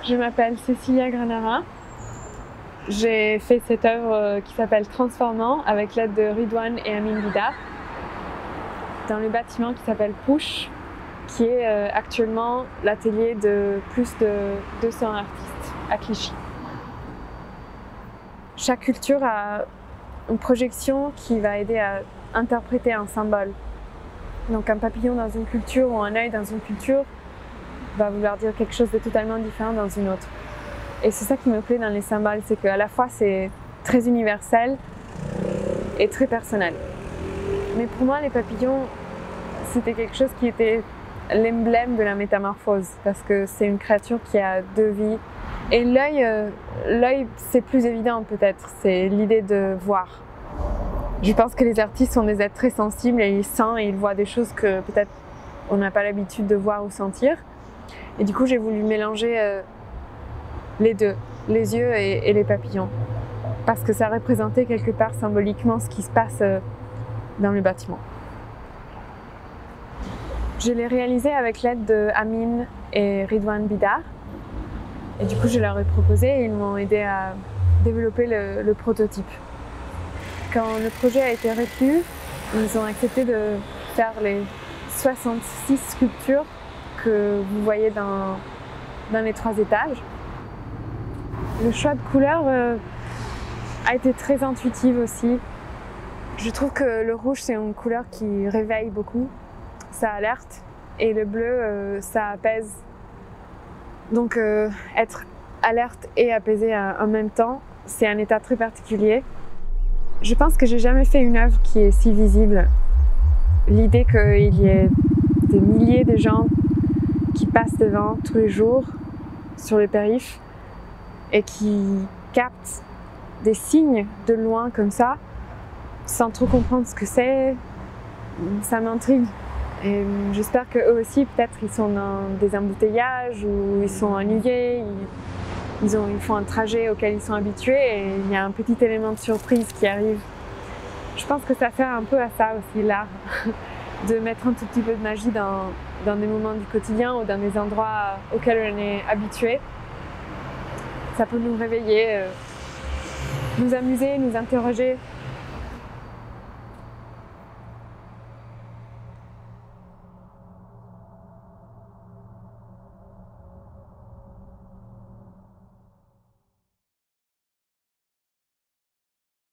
Je m'appelle Cécilia Granara. J'ai fait cette œuvre qui s'appelle Transformant avec l'aide de Ridwan et Amine Bidar dans le bâtiment qui s'appelle Push, qui est actuellement l'atelier de plus de 200 artistes à Clichy. Chaque culture a une projection qui va aider à interpréter un symbole. Donc un papillon dans une culture ou un œil dans une culture va vouloir dire quelque chose de totalement différent dans une autre. Et c'est ça qui me plaît dans les symboles, c'est qu'à la fois c'est très universel et très personnel. Mais pour moi, les papillons, c'était quelque chose qui était l'emblème de la métamorphose, parce que c'est une créature qui a deux vies. Et l'œil, c'est plus évident peut-être, c'est l'idée de voir. Je pense que les artistes sont des êtres très sensibles et ils sentent et ils voient des choses que peut-être on n'a pas l'habitude de voir ou sentir. Et du coup, j'ai voulu mélanger les deux, les yeux et les papillons, parce que ça représentait quelque part symboliquement ce qui se passe dans le bâtiment. Je l'ai réalisé avec l'aide de Amine et Ridwan Bidar. Et du coup, je leur ai proposé et ils m'ont aidé à développer le prototype. Quand le projet a été retenu, ils ont accepté de faire les 66 sculptures que vous voyez dans les 3 étages. Le choix de couleurs a été très intuitif aussi. Je trouve que le rouge, c'est une couleur qui réveille beaucoup, ça alerte, et le bleu, ça apaise. Donc être alerte et apaisé en même temps, c'est un état très particulier. Je pense que j'ai jamais fait une œuvre qui est si visible. L'idée qu'il y ait des milliers de gens qui passent devant tous les jours sur les périphes et qui captent des signes de loin comme ça, sans trop comprendre ce que c'est, ça m'intrigue. Et j'espère qu'eux aussi, peut-être, ils sont dans des embouteillages ou ils sont ennuyés, ils font un trajet auquel ils sont habitués et il y a un petit élément de surprise qui arrive. Je pense que ça sert un peu à ça aussi, l'art, de mettre un tout petit peu de magie dans des moments du quotidien ou dans des endroits auxquels on est habitué. Ça peut nous réveiller, nous amuser, nous interroger.